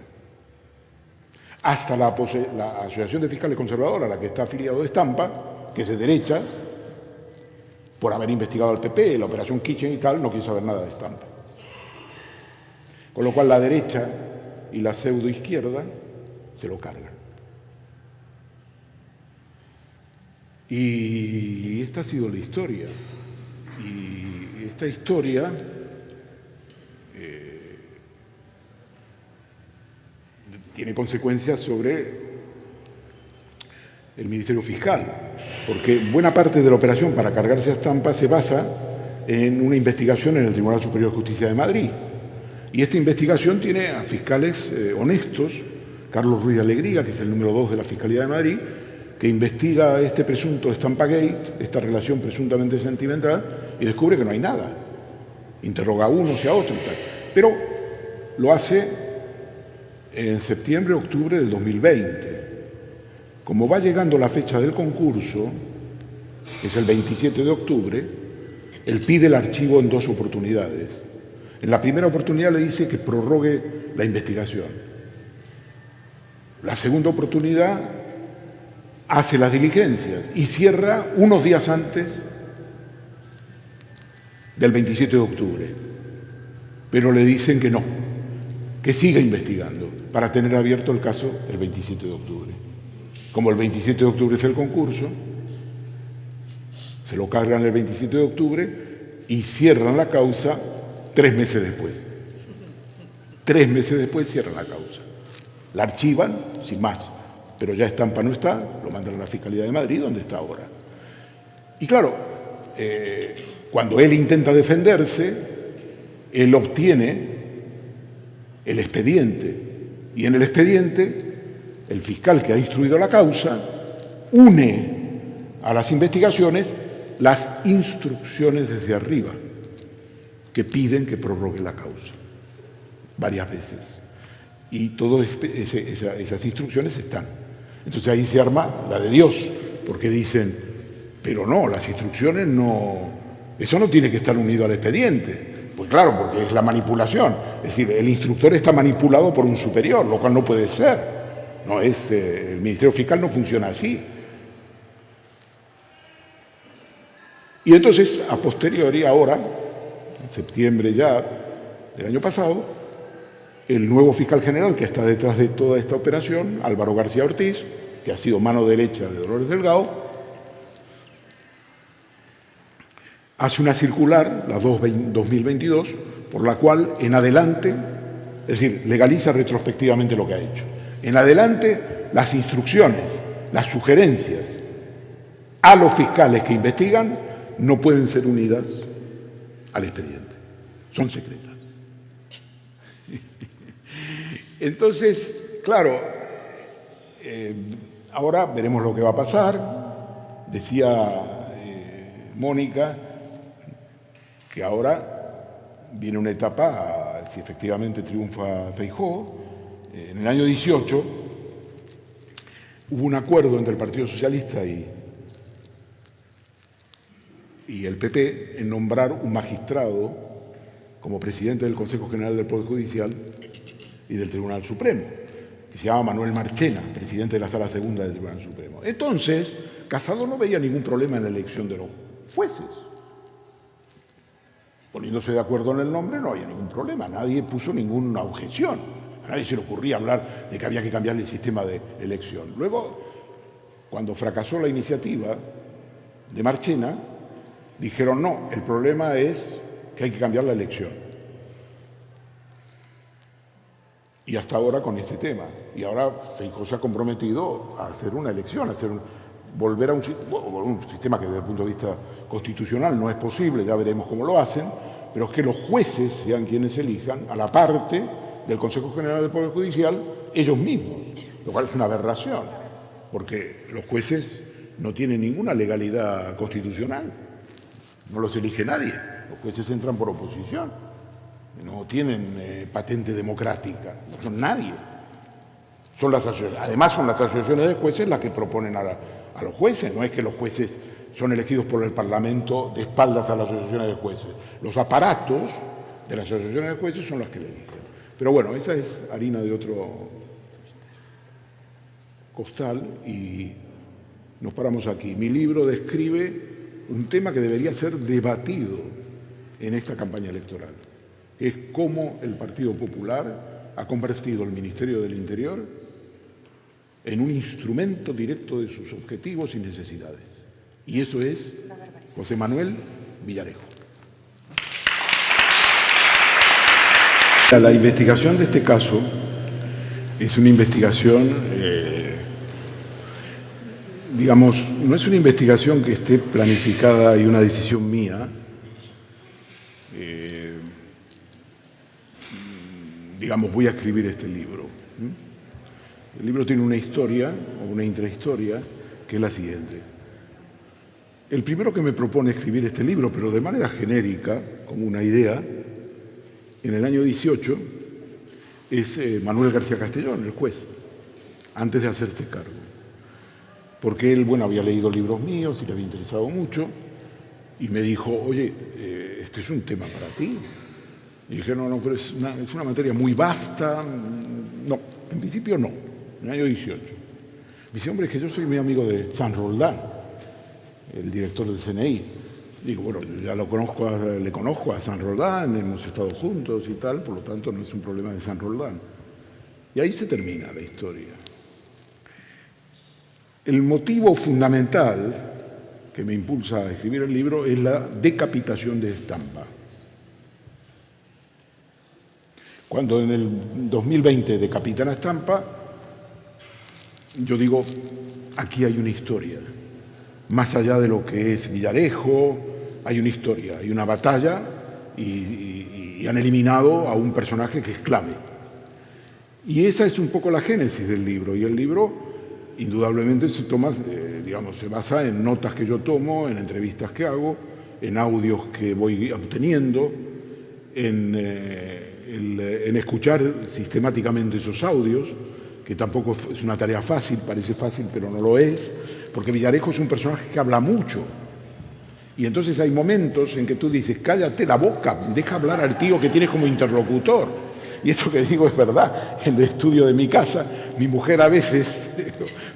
Hasta la Asociación de Fiscales Conservadora, a la que está afiliado de Stampa, que es de derecha, por haber investigado al PP, la operación Kitchen y tal, no quiere saber nada de Stampa. Con lo cual la derecha y la pseudoizquierda se lo cargan. Y esta ha sido la historia. Y esta historia tiene consecuencias sobre el Ministerio Fiscal, porque buena parte de la operación para cargarse a Stampa se basa en una investigación en el Tribunal Superior de Justicia de Madrid. Y esta investigación tiene a fiscales honestos, Carlos Ruiz de Alegría, que es el número 2 de la Fiscalía de Madrid, que investiga este presunto Stampa Gate, esta relación presuntamente sentimental, y descubre que no hay nada. Interroga a unos y a otros y tal. Pero lo hace en septiembre, octubre del 2020. Como va llegando la fecha del concurso, que es el 27 de octubre, él pide el archivo en 2 oportunidades. En la primera oportunidad le dice que prorrogue la investigación. La segunda oportunidad hace las diligencias y cierra unos días antes del 27 de octubre. Pero le dicen que no, que siga investigando para tener abierto el caso el 27 de octubre. Como el 27 de octubre es el concurso, se lo cargan el 27 de octubre y cierran la causa 3 meses después. 3 meses después cierran la causa. La archivan, sin más, pero ya Estampa no está, lo mandan a la Fiscalía de Madrid, donde está ahora. Y claro, cuando él intenta defenderse, él obtiene el expediente, y en el expediente el fiscal que ha instruido la causa une a las investigaciones las instrucciones desde arriba que piden que prorrogue la causa varias veces. Y todas esas instrucciones están. Entonces ahí se arma la de Dios, porque dicen, pero no, las instrucciones no, eso no tiene que estar unido al expediente. Pues claro, porque es la manipulación. Es decir, el instructor está manipulado por un superior, lo cual no puede ser. No es, el Ministerio Fiscal no funciona así. Y entonces, a posteriori, ahora, en septiembre ya del año pasado, el nuevo fiscal general que está detrás de toda esta operación, Álvaro García Ortiz, que ha sido mano derecha de Dolores Delgado, hace una circular, la 2022, por la cual en adelante, es decir, legaliza retrospectivamente lo que ha hecho. En adelante, las instrucciones, las sugerencias a los fiscales que investigan no pueden ser unidas al expediente, son secretas. Entonces, claro, ahora veremos lo que va a pasar. Decía Mónica que ahora viene una etapa, si efectivamente triunfa Feijóo. En el año 18 hubo un acuerdo entre el Partido Socialista y el PP en nombrar un magistrado como presidente del Consejo General del Poder Judicial y del Tribunal Supremo, que se llama Manuel Marchena, presidente de la Sala Segunda del Tribunal Supremo. Entonces, Casado no veía ningún problema en la elección de los jueces. Poniéndose de acuerdo en el nombre no había ningún problema, nadie puso ninguna objeción, a nadie se le ocurría hablar de que había que cambiar el sistema de elección. Luego, cuando fracasó la iniciativa de Marchena, dijeron no, el problema es que hay que cambiar la elección. Y hasta ahora con este tema. Y ahora Feijóo se ha comprometido a hacer una elección, volver a un sistema que desde el punto de vista constitucional no es posible, ya veremos cómo lo hacen, pero es que los jueces sean quienes elijan, a la parte del Consejo General del Poder Judicial, ellos mismos, lo cual es una aberración, porque los jueces no tienen ninguna legalidad constitucional, no los elige nadie, los jueces entran por oposición, no tienen patente democrática, no son nadie. Además son las asociaciones de jueces las que proponen a los jueces, no es que los jueces son elegidos por el Parlamento de espaldas a las asociaciones de jueces. Los aparatos de las asociaciones de jueces son los que le eligen. Pero bueno, esa es harina de otro costal y nos paramos aquí. Mi libro describe un tema que debería ser debatido en esta campaña electoral, que es cómo el Partido Popular ha convertido el Ministerio del Interior en un instrumento directo de sus objetivos y necesidades. Y eso es José Manuel Villarejo. La investigación de este caso es una investigación, digamos, no es una investigación que esté planificada y una decisión mía. Digamos, voy a escribir este libro. El libro tiene una historia, o una intrahistoria, que es la siguiente. El primero que me propone escribir este libro, pero de manera genérica, como una idea, en el año 18, es Manuel García Castellón, el juez, antes de hacerse cargo. Porque él, bueno, había leído libros míos y le había interesado mucho, y me dijo, oye, este es un tema para ti. Y dije, no, pero es una materia muy vasta. No, en principio no, en el año 18. Me dice, hombre, es que yo soy muy amigo de San Roldán, el director del CNI. Digo, bueno, yo ya le conozco a San Roldán, hemos estado juntos y tal, por lo tanto no es un problema de San Roldán. Y ahí se termina la historia. El motivo fundamental que me impulsa a escribir el libro es la decapitación de Estampa. cuando en el 2020 decapitan a Stampa, yo digo, aquí hay una historia. Más allá de lo que es Villarejo, hay una historia, hay una batalla y han eliminado a un personaje que es clave. Y esa es un poco la génesis del libro. Y el libro, indudablemente, se basa en notas que yo tomo, en entrevistas que hago, en audios que voy obteniendo, en escuchar sistemáticamente esos audios, que tampoco es una tarea fácil, parece fácil, pero no lo es, porque Villarejo es un personaje que habla mucho. Y entonces hay momentos en que tú dices, cállate la boca, deja hablar al tío que tienes como interlocutor. Y esto que digo es verdad. En el estudio de mi casa, mi mujer a veces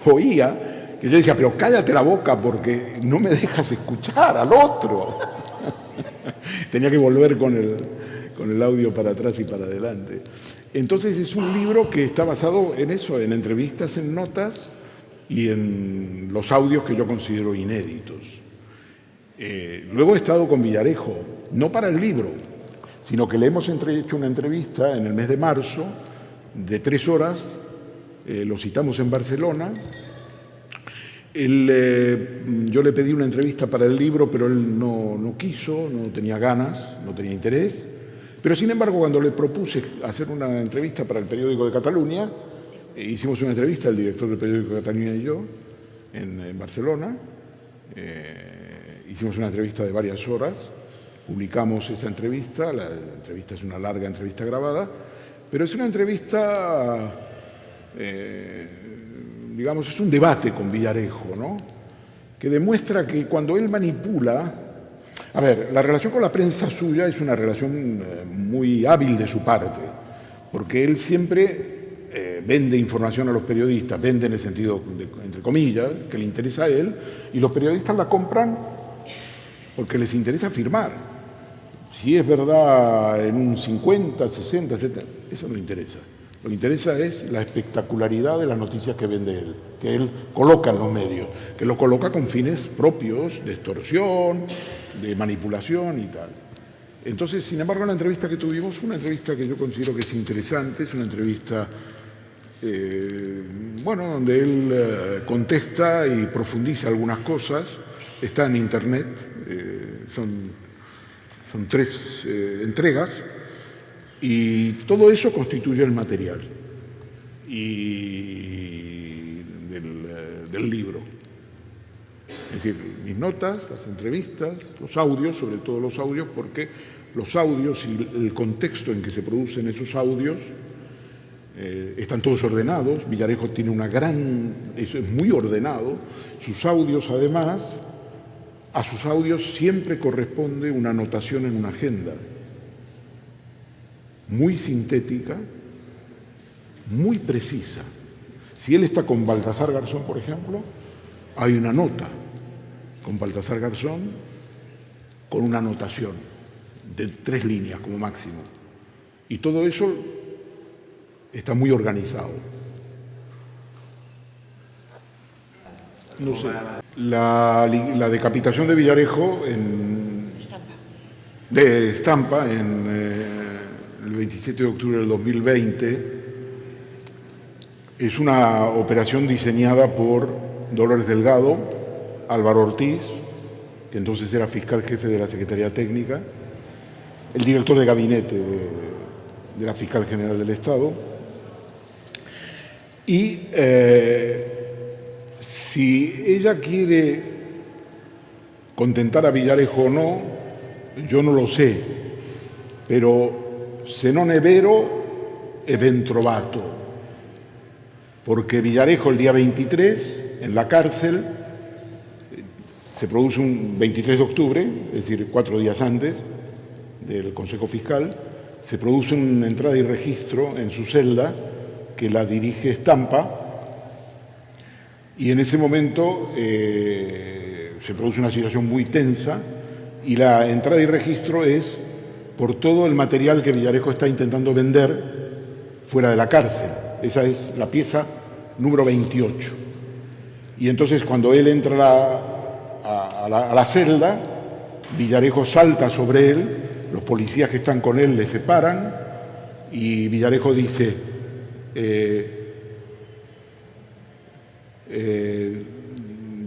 oía que yo decía, pero cállate la boca porque no me dejas escuchar al otro. Tenía que volver con el audio para atrás y para adelante. Entonces es un libro que está basado en eso, en entrevistas, en notas y en los audios que yo considero inéditos. Luego he estado con Villarejo, no para el libro, sino que le hemos hecho una entrevista en el mes de marzo de 3 horas, lo citamos en Barcelona. Yo le pedí una entrevista para el libro, pero él no quiso, no tenía ganas, no tenía interés. Pero sin embargo, cuando le propuse hacer una entrevista para el periódico de Cataluña, hicimos una entrevista, el director del periódico de Cataluña y yo, en Barcelona. Hicimos una entrevista de varias horas, publicamos esa entrevista, la entrevista es una larga entrevista grabada, pero es una entrevista, es un debate con Villarejo, ¿no? Que demuestra que cuando él manipula. A ver, la relación con la prensa suya es una relación muy hábil de su parte, porque él siempre vende información a los periodistas, vende en el sentido, entre comillas, que le interesa a él, y los periodistas la compran porque les interesa firmar. Si es verdad en un 50, 60, 70, eso no le interesa. Lo que interesa es la espectacularidad de las noticias que vende él, que él coloca en los medios, que lo coloca con fines propios, de extorsión, de manipulación y tal. Entonces, sin embargo, la entrevista que tuvimos fue una entrevista que yo considero que es interesante, es una entrevista, donde él contesta y profundiza algunas cosas, está en internet, son 3 entregas, y todo eso constituye el material del libro. Es decir, mis notas, las entrevistas, los audios, sobre todo los audios, porque los audios y el contexto en que se producen esos audios están todos ordenados. Villarejo tiene eso es muy ordenado. Sus audios, además, a sus audios siempre corresponde una anotación en una agenda, muy sintética, muy precisa. Si él está con Baltasar Garzón, por ejemplo, hay una nota con Baltasar Garzón con una anotación de 3 líneas como máximo. Y todo eso está muy organizado. No sé. La decapitación de Villarejo de Stampa el 27 de octubre del 2020 es una operación diseñada por Dolores Delgado, Álvaro Ortiz, que entonces era fiscal jefe de la Secretaría Técnica, el director de gabinete de la Fiscal General del Estado. Y si ella quiere contentar a Villarejo o no, yo no lo sé, pero se non è vero e ben trovato, porque Villarejo el día 23, en la cárcel, se produce un 23 de octubre, es decir, 4 días antes del Consejo Fiscal, se produce una entrada y registro en su celda que la dirige Stampa, y en ese momento se produce una situación muy tensa y la entrada y registro es por todo el material que Villarejo está intentando vender fuera de la cárcel. Esa es la pieza número 28. Y entonces cuando él entra a la celda, Villarejo salta sobre él, los policías que están con él le separan, Y Villarejo dice,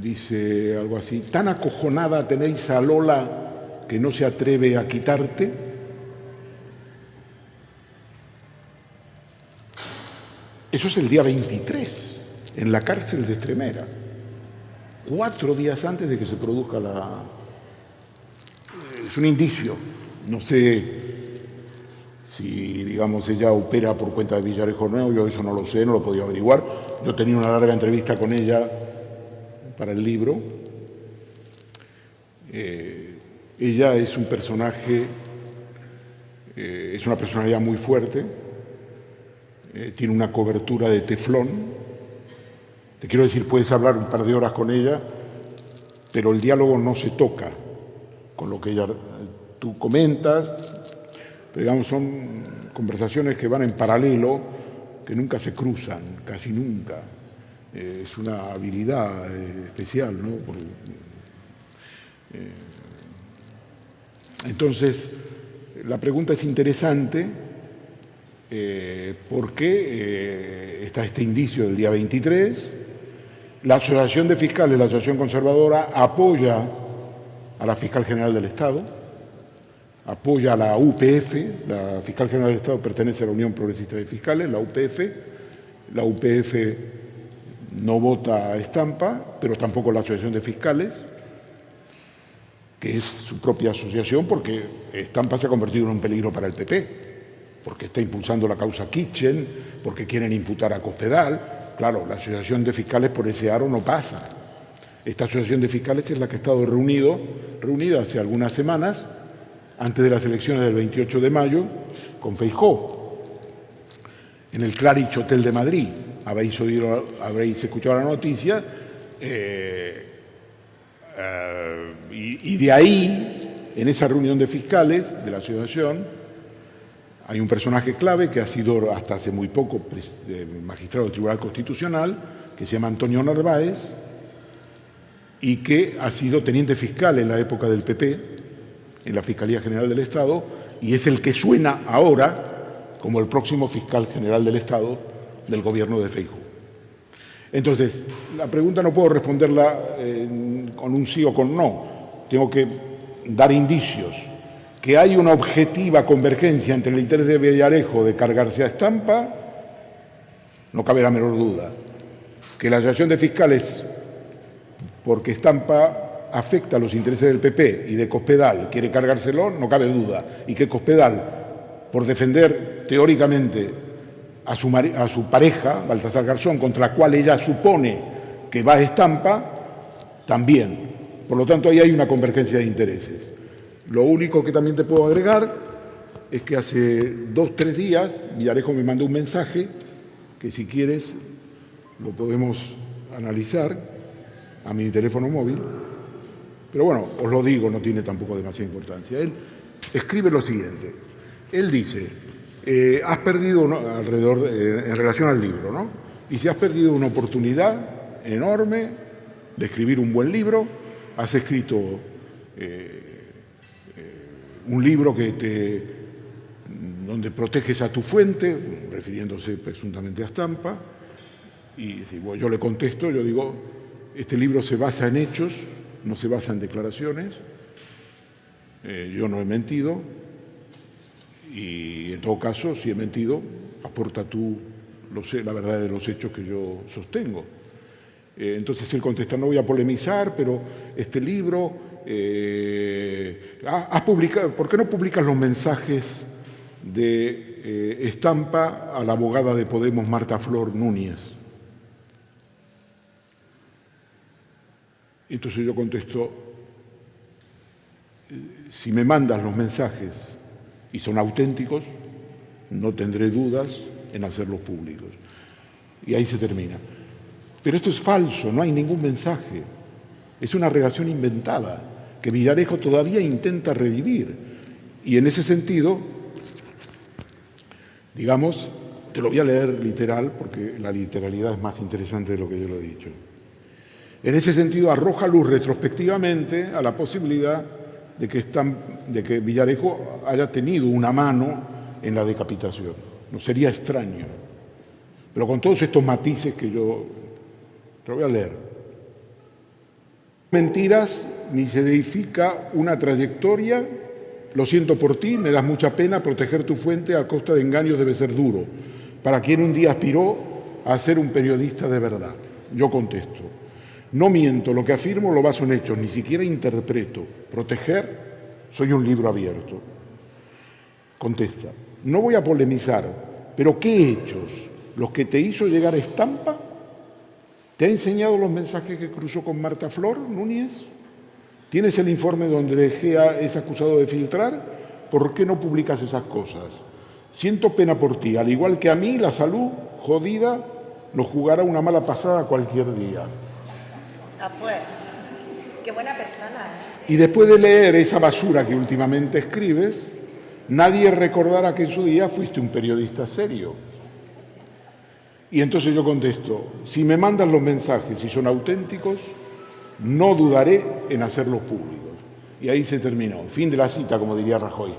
dice algo así: tan acojonada tenéis a Lola que no se atreve a quitarte. Eso es el día 23, en la cárcel de Extremera, 4 días antes de que se produzca la... Es un indicio. No sé si, digamos, ella opera por cuenta de Villarejo Nuevo, yo eso no lo sé, no lo he podido averiguar. Yo tenía una larga entrevista con ella para el libro. Ella es un personaje, es una personalidad muy fuerte, tiene una cobertura de teflón. Te quiero decir, puedes hablar un par de horas con ella, pero el diálogo no se toca con lo que tú comentas, pero digamos, son conversaciones que van en paralelo, que nunca se cruzan, casi nunca. Es una habilidad especial, ¿no? Entonces, la pregunta es interesante, porque está este indicio del día 23. La Asociación de Fiscales, la Asociación Conservadora, apoya a la Fiscal General del Estado, apoya a la UPF, la Fiscal General del Estado pertenece a la Unión Progresista de Fiscales, la UPF no vota a Estampa, pero tampoco la Asociación de Fiscales, que es su propia asociación, porque Estampa se ha convertido en un peligro para el PP, porque está impulsando la causa Kitchen, porque quieren imputar a Cospedal. Claro, la Asociación de Fiscales por ese aro no pasa. Esta Asociación de Fiscales es la que ha estado reunida hace algunas semanas, antes de las elecciones del 28 de mayo, con Feijóo, en el Claridge Hotel de Madrid. Habréis escuchado la noticia, y de ahí, en esa reunión de fiscales de la asociación, hay un personaje clave que ha sido hasta hace muy poco magistrado del Tribunal Constitucional, que se llama Antonio Narváez, y que ha sido teniente fiscal en la época del PP, en la Fiscalía General del Estado, y es el que suena ahora como el próximo fiscal general del Estado del gobierno de Feijóo. Entonces, la pregunta no puedo responderla con un sí o con no. Tengo que dar indicios. Que hay una objetiva convergencia entre el interés de Villarejo de cargarse a Estampa, no cabe la menor duda. Que la Asociación de Fiscales, porque Estampa afecta a los intereses del PP y de Cospedal, quiere cargárselo, no cabe duda. Y que Cospedal, por defender teóricamente a su pareja, Baltasar Garzón, contra la cual ella supone que va a Estampa, también. Por lo tanto, ahí hay una convergencia de intereses. Lo único que también te puedo agregar es que hace 2 o 3 días Villarejo me mandó un mensaje que, si quieres, lo podemos analizar a mi teléfono móvil, pero bueno, os lo digo, no tiene tampoco demasiada importancia. Él escribe lo siguiente. Él dice: has perdido, en relación al libro, ¿no? Y si has perdido una oportunidad enorme de escribir un buen libro, has escrito un libro donde proteges a tu fuente, refiriéndose presuntamente a Estampa, y yo le contesto, yo digo: este libro se basa en hechos, no se basa en declaraciones, yo no he mentido, y en todo caso, si he mentido, aporta tú la verdad de los hechos que yo sostengo. Entonces él contesta: no voy a polemizar, pero este libro, ¿por qué no publicas los mensajes de Estampa a la abogada de Podemos, Marta Flor Núñez? Entonces yo contesto: si me mandas los mensajes y son auténticos, no tendré dudas en hacerlos públicos. Y ahí se termina. Pero esto es falso, no hay ningún mensaje. Es una relación inventada que Villarejo todavía intenta revivir. Y en ese sentido, digamos, te lo voy a leer literal, porque la literalidad es más interesante de lo que yo lo he dicho. En ese sentido, arroja luz retrospectivamente a la posibilidad de que Villarejo haya tenido una mano en la decapitación. no sería extraño. Pero con todos estos matices que yo te lo voy a leer. Mentiras ni se edifica una trayectoria. Lo siento por ti, me das mucha pena, proteger tu fuente a costa de engaños debe ser duro. Para quien un día aspiró a ser un periodista de verdad. Yo contesto, no miento, lo que afirmo lo baso en hechos, ni siquiera interpreto. Proteger, soy un libro abierto. Contesta, no voy a polemizar, pero ¿qué hechos? ¿Los que te hizo llegar a Estampa? ¿Te ha enseñado los mensajes que cruzó con Marta Flor Núñez? ¿Tienes el informe donde De Gea es acusado de filtrar? ¿Por qué no publicas esas cosas? Siento pena por ti, al igual que a mí, la salud jodida nos jugará una mala pasada cualquier día. Ah, pues, qué buena persona, ¿eh? Y después de leer esa basura que últimamente escribes, nadie recordará que en su día fuiste un periodista serio. Y entonces yo contesto, si me mandan los mensajes y son auténticos, no dudaré en hacerlos públicos. Y ahí se terminó. Fin de la cita, como diría Rajoy.